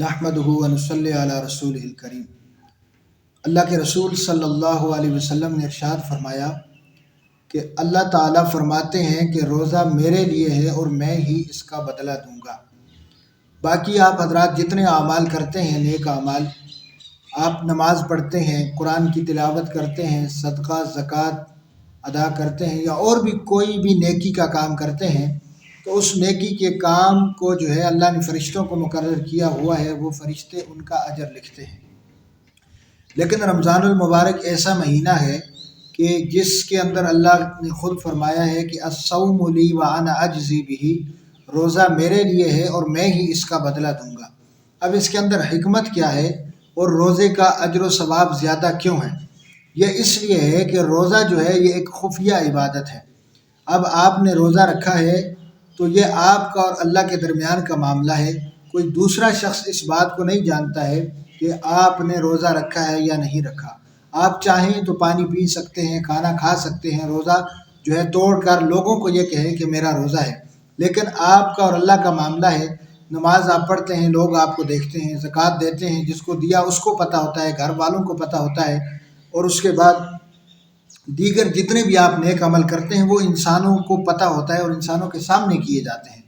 نحمدہ و نصلی علی رسولہ الکریم۔ اللہ کے رسول صلی اللہ علیہ وسلم نے ارشاد فرمایا کہ اللہ تعالیٰ فرماتے ہیں کہ روزہ میرے لیے ہے اور میں ہی اس کا بدلہ دوں گا۔ باقی آپ حضرات جتنے اعمال کرتے ہیں، نیک اعمال، آپ نماز پڑھتے ہیں، قرآن کی تلاوت کرتے ہیں، صدقہ زکوٰۃ ادا کرتے ہیں یا اور بھی کوئی بھی نیکی کا کام کرتے ہیں، تو اس نیکی کے کام کو جو ہے اللہ نے فرشتوں کو مقرر کیا ہوا ہے، وہ فرشتے ان کا اجر لکھتے ہیں۔ لیکن رمضان المبارک ایسا مہینہ ہے کہ جس کے اندر اللہ نے خود فرمایا ہے کہ الصوم لی وانا اجزی بہ، روزہ میرے لیے ہے اور میں ہی اس کا بدلہ دوں گا۔ اب اس کے اندر حکمت کیا ہے اور روزے کا اجر و ثواب زیادہ کیوں ہے؟ یہ اس لیے ہے کہ روزہ جو ہے یہ ایک خفیہ عبادت ہے۔ اب آپ نے روزہ رکھا ہے تو یہ آپ کا اور اللہ کے درمیان کا معاملہ ہے، کوئی دوسرا شخص اس بات کو نہیں جانتا ہے کہ آپ نے روزہ رکھا ہے یا نہیں رکھا۔ آپ چاہیں تو پانی پی سکتے ہیں، کھانا کھا سکتے ہیں، روزہ جو ہے توڑ کر لوگوں کو یہ کہیں کہ میرا روزہ ہے، لیکن آپ کا اور اللہ کا معاملہ ہے۔ نماز آپ پڑھتے ہیں، لوگ آپ کو دیکھتے ہیں، زکوٰۃ دیتے ہیں، جس کو دیا اس کو پتہ ہوتا ہے، گھر والوں کو پتہ ہوتا ہے، اور اس کے بعد دیگر جتنے بھی آپ نیک عمل کرتے ہیں وہ انسانوں کو پتہ ہوتا ہے اور انسانوں کے سامنے کیے جاتے ہیں۔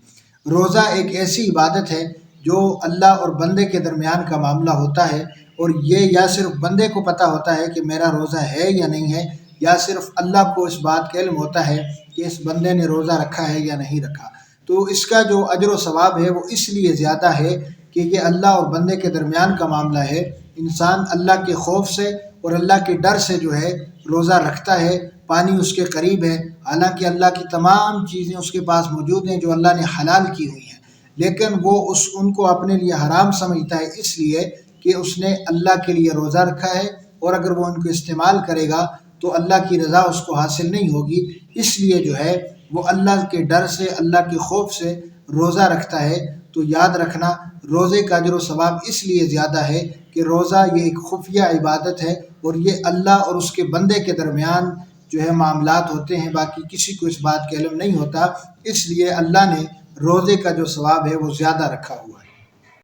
روزہ ایک ایسی عبادت ہے جو اللہ اور بندے کے درمیان کا معاملہ ہوتا ہے، اور یہ یا صرف بندے کو پتہ ہوتا ہے کہ میرا روزہ ہے یا نہیں ہے، یا صرف اللہ کو اس بات کا علم ہوتا ہے کہ اس بندے نے روزہ رکھا ہے یا نہیں رکھا۔ تو اس کا جو اجر و ثواب ہے وہ اس لیے زیادہ ہے کہ یہ اللہ اور بندے کے درمیان کا معاملہ ہے۔ انسان اللہ کے خوف سے اور اللہ کے ڈر سے جو ہے روزہ رکھتا ہے، پانی اس کے قریب ہے، حالانکہ اللہ کی تمام چیزیں اس کے پاس موجود ہیں جو اللہ نے حلال کی ہوئی ہیں، لیکن وہ ان کو اپنے لیے حرام سمجھتا ہے، اس لیے کہ اس نے اللہ کے لیے روزہ رکھا ہے، اور اگر وہ ان کو استعمال کرے گا تو اللہ کی رضا اس کو حاصل نہیں ہوگی، اس لیے جو ہے وہ اللہ کے ڈر سے، اللہ کے خوف سے روزہ رکھتا ہے۔ تو یاد رکھنا، روزے کا اجر و ثواب اس لیے زیادہ ہے کہ روزہ یہ ایک خفیہ عبادت ہے، اور یہ اللہ اور اس کے بندے کے درمیان جو ہے معاملات ہوتے ہیں، باقی کسی کو اس بات کا علم نہیں ہوتا، اس لیے اللہ نے روزے کا جو ثواب ہے وہ زیادہ رکھا ہوا ہے۔